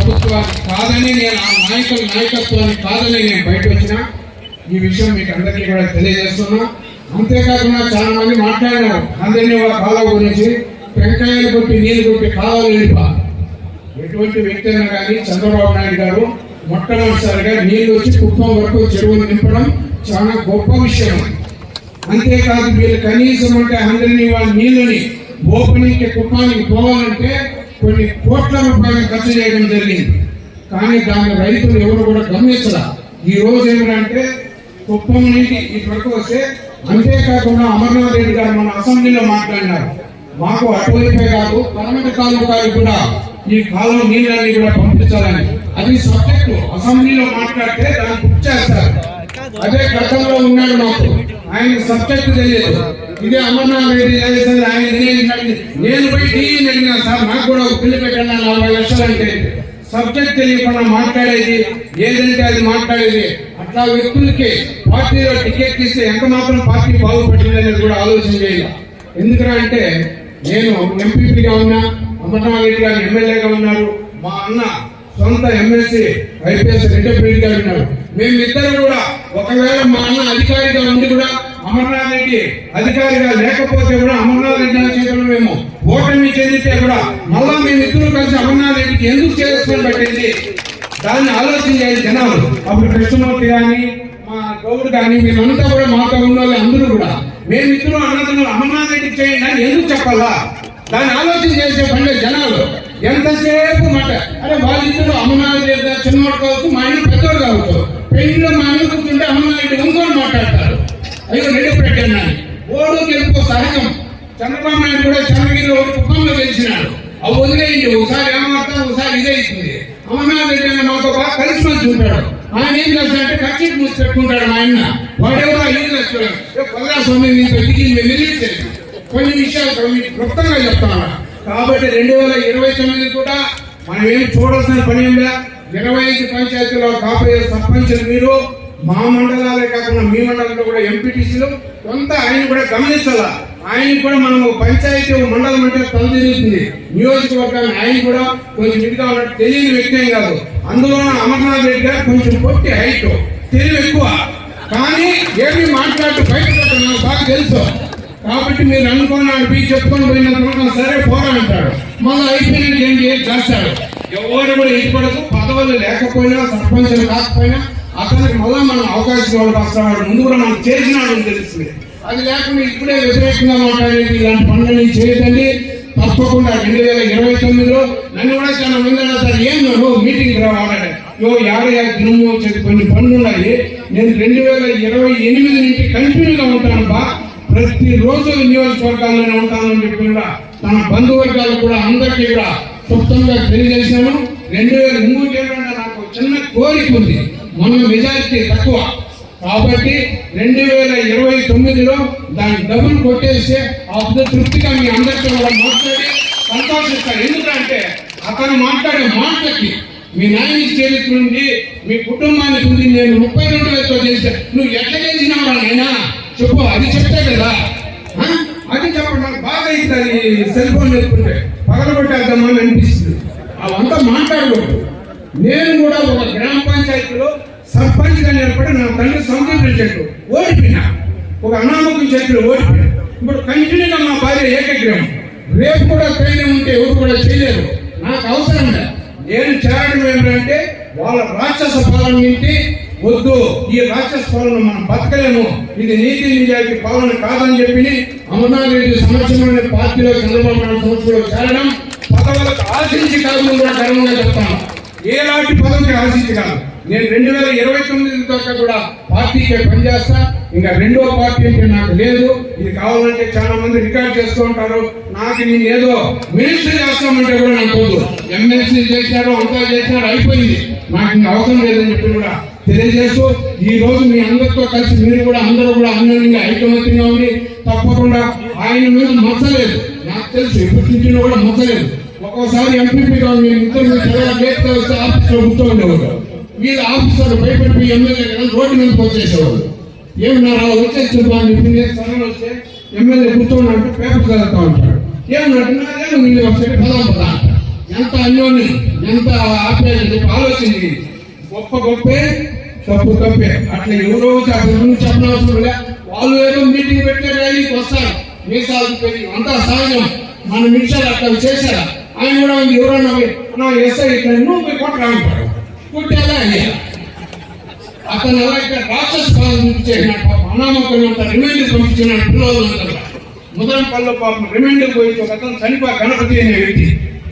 ప్రభుత్వాన్ని కాదని, నేను ఆ నాయకత్వాన్ని కాదని నేను బయట వచ్చిన ఈ విషయం మీకు అందరికీ కూడా తెలియజేస్తున్నా. అంతేకాకుండా చాలా మంది మాట్లాడినారు అందరినీ వాళ్ళ కాలువ గురించి, టెంకాయలు కొట్టి నీళ్లు కొట్టి కాలువలు నింపా. ఎటువంటి వ్యక్తి అయినా కానీ చంద్రబాబు నాయుడు గారు మొట్టమొదటిసారిగా నీళ్లు వచ్చి కుప్పం వరకు చెరువులు నింపడం చాలా గొప్ప విషయం. అంతేకాదు వీళ్ళు కనీసం అంటే అందరినీ వాళ్ళ నీళ్ళని ఓపెనింగ్కి కుప్పానికి పోవాలంటే కొన్ని కోట్ల రూపాయలు ఖర్చు చేయడం జరిగింది. కానీ దాని రైతులు ఎవరు కూడా గమనించరా. ఈ రోజు ఏమిటంటే కుప్పం నుండి ఇక్కడికి వస్తే, అంతేకాకుండా అమర్నాథ్ రెడ్డి గారు మన అసెంబ్లీలో మాట్లాడినారు, మాకు అటువైపే కాదు పరమటి కాలువకి కూడా ఈ కాలువ నీళ్ళని కూడా పంపించాలని. అది సబ్జెక్టు అసెంబ్లీలో మాట్లాడితే దాన్ని బుక్ చేస్తారు. అదే గతంలో ఉన్నాడు మాకు, ఆయన సబ్జెక్ట్ తెలియదు. ఇదే అమర్నాథ్ రెడ్డి చేసేది ఆయన నేను పోయి టీవీని అడిగినా, సార్ నాకు కూడా ఒక పిల్లి పెట్టాను 40 లక్షలు అంటే సబ్జెక్ట్ తెలియకుండా మాట్లాడేది, ఏదంటే అది మాట్లాడేది. అట్లా వ్యక్తులకి పార్టీలో టికెట్ ఇస్తే ఎంత మాత్రం పార్టీ బాగుపడుతుంది అనేది కూడా ఆలోచన చేయాలి. ఎందుకంటే నేను ఎంపీపీగా ఉన్నా, అమర్నాథ్ రెడ్డి గారు ఎమ్మెల్యేగా ఉన్నారు, మా అన్న సొంత ఎమ్మెల్సీ ఐపీఎస్ రెడ్డి గారు ఉన్నారు. మేమిద్దరు కూడా ఒకవేళ మా అన్న అధికారిగా ఉండి కూడా అమర్నాథ్ రెడ్డి అధికారిగా లేకపోతే కూడా అమర్నాథ్ రెడ్డి చేతులు మేము ఓటమి చెందితే కూడా మళ్ళా మేమిద్దరు కలిసి అమర్నాథ్ రెడ్డికి ఎందుకు చేసుకొని పట్టింది దాన్ని ఆలోచన చేయాలి జనాలు. అప్పుడు కృష్ణమూర్తి కానీ మా గౌడ్ కానీ మేమంతా కూడా మాతో ఉన్న వాళ్ళు అందరూ కూడా మేమిద్దరు అన్నదమ్ములు అమర్నాథ్ రెడ్డికి చేయండి అని ఎందుకు చెప్పాలా, దాన్ని ఆలోచన చేసే పండే జనాలు. ఎంతసేపు మాట అరే వాళ్ళిద్దరు అమర్నాథ్ రెడ్డి చిన్నవాడు కావచ్చు, మా ఆయన పెద్దవాడు కావచ్చు, పెళ్లిలో మా ఆయన కూర్చుంటే అమర్నాథ్ రెడ్డి ఇంకోటి మాట్లాడతారు, అయ్యో రెడ్డి పెట్టాను ఓడు గెలుపు సహజం. చంద్రబాబు నాయుడు కూడా చంద్రగిరిలో కుప్పంలో గెలిచినాడు, అవి వదిలేయండి. ఒకసారి ఏమాడతాం, ఒకసారి ఇదే అవుతుంది. అమర్నాథ్ రెడ్డి అన్న మాతో బాగా కలిసి మంచి ఉంటాడు. ఆయన ఏం చేస్తాడంటే ఖర్చు మూసి పెట్టుకుంటాడు. మా ఆయన వాడెవరో 5 లక్షలు ప్రజాస్వామ్యం మీతో దిగి మిగిలించారు. కొన్ని విషయాలు క్లుప్తంగా చెప్తాను. కాబట్టి 2029 కూడా మనం ఏం చూడాల్సిన పని ఉందా. 25 పంచాయతీలో కాబోయే సర్పంచులు మీరు, మా మండలాలే కాకుండా మీ మండలంలో కూడా ఎంపీటీసీలు కొంత ఆయన కూడా గమనించాలా. ఆయన కూడా మనం పంచాయతీ మండలం అంటే తలదిరుగుతుంది. నియోజకవర్గాన్ని ఆయన కూడా కొంచెం ఇదిగా ఉన్నట్టు తెలియని వ్యక్తి ఏం కాదు. అందులో అమర్నాథ్ రెడ్డి గారు కొంచెం పొట్టి హైట్, తెలివి ఎక్కువ, కానీ ఏమి మాట్లాడుతూ బయట నాకు బాగా తెలుసు. కాబట్టి మీరు అనుకున్నాడు బీ చెప్పుకొని పోయినంత సరే పోరా అంటాడు, మళ్ళీ అయిపోయినట్టు ఏంటి చేస్తాడు. ఎవరు కూడా ఇష్టపడదు. పదవులు లేకపోయినా సర్పంచులు కాకపోయినా అతనికి మళ్ళా మనం అవకాశం వాళ్ళు వస్తాడు. ముందు కూడా మనం చేసినాడు తెలుస్తుంది. అది లేకుండా ఇప్పుడే వ్యతిరేకంగా మాట్లాడేది ఇలాంటి పనులని చేయదండి. తప్పకుండా 2029లో నన్ను కూడా చాలా మంది అడుగుతారు, ఏం నువ్వు మీటింగ్ రావాలంటే 50 దినము వచ్చేది కొన్ని పనులు ఉన్నాయి. నేను 2028 నుంచి కంటిన్యూగా ఉంటాను బా, ప్రతిరోజు నియోజకవర్గాల్లోనే ఉంటానని చెప్పి కూడా తన బంధువర్గాలు కూడా అందరికీ కూడా క్లుప్తంగా తెలియజేశాను. 2003 నాకు చిన్న కోరిక ఉంది, మొన్న మెజారిటీ తక్కువ కాబట్టి 2029లో దాన్ని డబుల్ కొట్టేస్తే అప్పుడు తృప్తిగా మీ అందరితో కూడా మాట్లాడి సంతోషిస్తారు. ఎందుకంటే అతను మాట్లాడే మాటలకి మీ నాయనికి చరిత్ర ఉంది, మీ కుటుంబానికి ఉంది. నేను 32 చేశాను, నువ్వు ఎట్లా చేసినావు అయినా చెప్పు, అది చెప్తే కదా. అది చెప్పండి, నాకు బాగా అవుతుంది. సెల్ ఫోన్ చెప్పుకుంటే పగలగొట్టేద్దామని అనిపిస్తుంది. అవంతా మాట్లాడకూడదు. నేను కూడా ఒక గ్రామ పంచాయతీలో సర్పంచ్ గా నిలబడి నా తండ్రి సంతృప్తి చెట్టు ఓడిపోయినా, ఒక అనామకం చెట్లు ఓడిపోయినా. ఇప్పుడు కంటిన్యూగా మా భార్య ఏకగ్రహం. రేపు కూడా ట్రైనింగ్ ఉంటే ఎవరు కూడా చేయలేరు. నాకు అవసరం లేదు. నేను చేరడం ఏమిటంటే వాళ్ళ రాక్షస పాలన నుండి వద్దు, ఈ రాక్షస పాలన మనం బతకలేము, ఇది నీతి నిజాయితీ పాలన కాదని చెప్పి అమర్నాథ్ రెడ్డి సంవత్సరంలోని పార్టీలో చంద్రబాబు నాయుడు సంవత్సరంలో చేరడం పదవులకు ఆశించి కాదు కూడా గర్వంగా చెప్తాను. ఏలాంటి పదవికి ఆశించి కాదు. నేను 2029 దాకా కూడా పార్టీకే పనిచేస్తా. ఇంకా రెండో పార్టీ అంటే నాకు లేదు. ఇది కావాలంటే చాలా మంది రికార్డ్ చేస్తూ ఉంటారు. నాకు నేను ఏదో మినిస్టర్ చేస్తామంటే కూడా నాకు వద్దు. ఎమ్మెల్సీ చేసినారు, అంతా చేసినారు, అయిపోయింది. నాకు ఇంకా అవసరం లేదని చెప్పి కూడా తెలియజేస్తూ ఈ రోజు మీ అందరితో కలిసి మీరు కూడా అందరూ కూడా అన్యోన్యంగా ఐకమత్యంగా ఉండి తప్పకుండా ఆయన మీద మచ్చలేదు. నాకు తెలుసు ఎప్పటి నుంచి కూడా మచ్చలేదు. ఒక్కోసారి ఎంపీపీగా మీరు ఇద్దరు వస్తే ఆఫీస్లో కూర్చో ఉండేవారు. వీళ్ళ ఆఫీసర్లు భయపడిపోయి ఎమ్మెల్యే కదా రోడ్డు మీదకి వచ్చేసేవాళ్ళు. ఏమన్నారా వచ్చేసి సరళ వస్తే ఎమ్మెల్యే కూర్చోండి అంటే పేపర్ చదువుతా ఉంటాడు. ఏమన్నట్టు నీళ్ళు వస్తే పదా అంటారు. ఎంత అన్యోన్యం, ఎంత ఆప్యాయత చెప్పి ఆలోచించి గొప్ప గొప్పే, తప్పు తప్పే. అట్లా ఎవరో చెప్పనవసరం లే. వాళ్ళు ఏదో మీటింగ్ పెట్టే ర్యాలీకి వస్తారు, మీసాలు పెట్టి అంతా సహజం. మన నిమిషాలు అట్లా చేశారా? ఆయన కూడా ఎవరన్నా ఎస్ఐ ఇక్కడ నువ్వు పోయి కొట్టరాంటాడు, కొట్టేలా అయ్యారు. అతను ఎలా ఇక్కడ రాక్షస పాలన చూపించేసినాడు. పాపం అనామకులు రిమైండ్ పంపించినాడు పిల్లలంతా. ముదరంపల్లిలో పాపం రిమైండ్ పోయి ఒక అతను చనిపోయి గణపతి అనే వ్యక్తి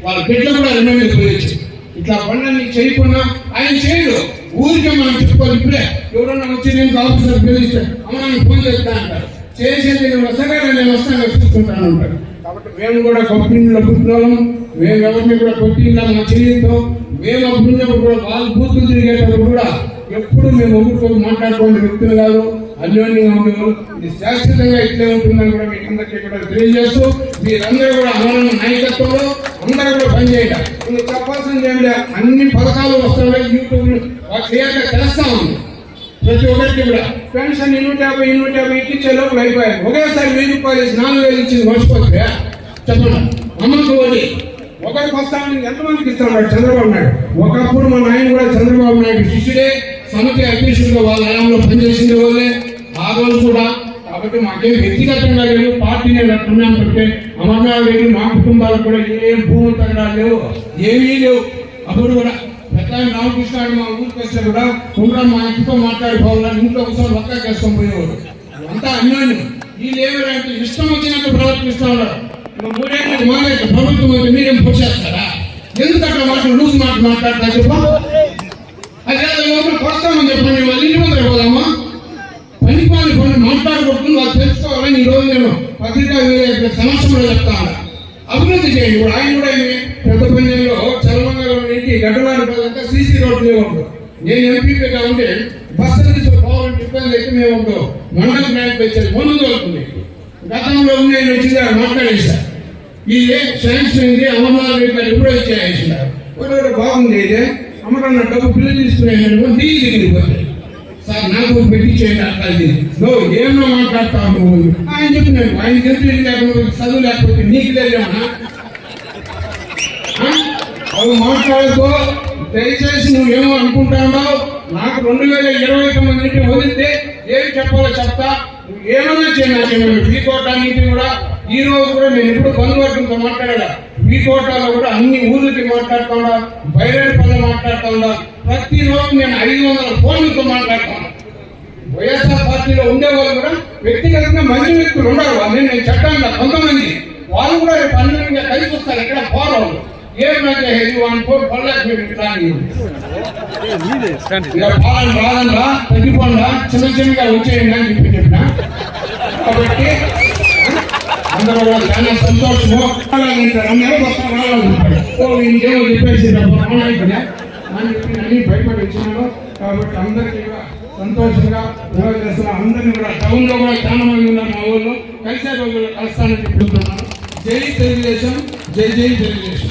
వాళ్ళ బిడ్డలు కూడా రిమైండ్ పోయొచ్చు. ఇట్లా పనులన్నీ చేయకుండా ఆయన చేయడు. ఊరికే మనం చెప్పుకోవాలి. ఇప్పుడే ఎవరన్నా వచ్చి నేను ఆఫీసర్ పిలిస్తే అమ్మ ఫోన్ చేస్తా అంటారు. చేసేది నేను వస్తాగా నేను వస్తాను చూసుకుంటాను అంటారు. కాబట్టి మేము కూడా కంపెనీలో పుట్టినాము. మేము ఎవరిని కూడా కొట్టినా మన చేయడంతో మేము అప్పుడున్నప్పుడు కూడా వాళ్ళు బూతులు తిరిగేటప్పుడు కూడా ఎప్పుడు మేము ఒకరితో మాట్లాడుకోండి వ్యక్తులు కాదు, అన్యోన్యంగా ఉండేవాళ్ళు. ఇది శాశ్వతంగా ఇట్లే ఉంటుందని కూడా మీకు అందరికీ కూడా తెలియజేస్తూ మీరందరూ కూడా అమరణ నాయకత్వంలో అందరూ కూడా పనిచేయండి. మీరు చెప్పాల్సింది ఏమి లేదు, అన్ని పథకాలు వస్తున్నాయి. యూట్యూబ్ క్లియర్గా తెలుస్తా ఉంది. ప్రతి ఒక్కరికి కూడా పెన్షన్ 150 ఇచ్చే లోపల అయిపోయారు. ఒకేసారి 1000 రూపాయలు ఇచ్చి 4000 ఇచ్చింది మర్చిపోతే చెప్పండి. అమ్మకు వడ్డీ ఒకరికి వస్తామని ఎంతమందికి ఇస్తున్నాడు చంద్రబాబు నాయుడు. ఒకప్పుడు మా నాయన కూడా చంద్రబాబు నాయుడు శిష్యుడే, సమితి అధ్యక్షుడిగా వాళ్ళ హయాంలో పనిచేసింది వాళ్ళే ఆ రోజు కూడా. కాబట్టి మాకేం వ్యక్తిగతంగా లేదు, పార్టీని ఉన్నాం. అంటే అమర్నాథ్ రెడ్డి మా కుటుంబాలకు కూడా ఏం భూములు తగ్గడాలు లేవు, ఏమీ లేవు. అప్పుడు కూడా పెద్ద రామకృష్ణ మా ఊరికి వస్తే కూడాకుండా మా ఇంటితో మాట్లాడిపోవాలని ఇంట్లో ఒకసారి ఒక్క చేసుకొని పోయేవాడు. అంతా అన్యోన్యం. వీళ్ళు ఏమంటే ఇష్టం వచ్చినట్టు ప్రవర్తిస్తూ ఉన్నారు. 3 ఏళ్ళకి మానేట ప్రభుత్వం అయితే మీరేం పొచ్చేస్తారా? ఎందుకు అట్లా లూజ్ మాట్లాడతా చెప్పు. అదే వస్తామని చెప్పండి, వాళ్ళు ఇంటి ముందర పోదామా? పనిపాని పని మాట్లాడుకుంటుంది వాళ్ళు తెలుసుకోవాలని ఈరోజు నేను పత్రికా సమస్యలో చెప్తా ఉన్నా. అభివృద్ధి చేయండి. ఇప్పుడు ఆయన కూడా పెద్ద పంజంలో చలమంగళం నుంచి గడ్డలాంటి పదంతా సీసీ రోడ్లు లేవు. నేను ఎంపీగా ఉంటే బస్సులు తీసుకోవాలంటే ఇబ్బంది అయితే మేము మండల బ్యాంక్ వచ్చేది ముందు దొరుకుతుంది. గతంలో నేను వచ్చింది మాట్లాడేశారు. ఇది శాంక్షన్ అయింది, అమర్నాథ్ రెడ్డి గారు ఎప్పుడో ఇచ్చేసినారు. బాగుంది అయితే అమరన్న డబ్బు బిల్లు తీసుకునేందుకు ఢిల్లీ దగ్గరికి పోతాయి. సార్ నాకు పెట్టించేయండి అట్లా నువ్వు ఏమన్నా మాట్లాడతావు నువ్వు ఆయన చెప్పినాడు. ఆయన చెప్పి చదువు లేకపోతే నీకు తెలియమన్నా అవి మాట్లాడుకో. దయచేసి నువ్వేమో అనుకుంటావు. నాకు 2029 నుంచి వదిలితే ఏం చెప్పాలో చెప్తా. నువ్వు ఏమన్నా చేయను. వీకోటానికి కూడా ఈ రోజు కూడా నేను ఎప్పుడు బంధువర్గంతో మాట్లాడా. వీకోటాలో కూడా అన్ని ఊర్లకి మాట్లాడుతూ ఉండా, బైరేపల్లి మాట్లాడుతూ ఉండా. ప్రతిరోజు నేను 500 ఫోన్లతో మాట్లాడుతాను. వైఎస్ఆర్ పార్టీలో ఉండేవాళ్ళు కూడా వ్యక్తిగతంగా మంచి వ్యక్తులు ఉన్నారు. వాళ్ళని నేను చెప్పాను. కొంతమంది వాళ్ళు కూడా రేపు అన్నింటిగా కలిసి వస్తారు. ఇక్కడ పోరాళ్ళు ఏం వాళ్ళని పోటీ పడలేకపోయింది. పాలన రాదన్నా తగ్గిపోండా, చిన్న చిన్నగా వచ్చేయండి అని చెప్పిన. కాబట్టి అందరూ కూడా చాలా సంతోషము. ఇంకేమో చెప్పేసి అన్ని భయపడి వచ్చినాడు. కాబట్టి అందరికీ కూడా సంతోషంగా చేస్తున్నా. అందరినీ కూడా టౌన్ లో కూడా చాలా మంది ఉన్నారు. మా ఊళ్ళో కలిసే రోజుల్లో కలుస్తానని చెప్తున్నాను. జై తెలుగుదేశం, జై జై తెలుగుదేశం.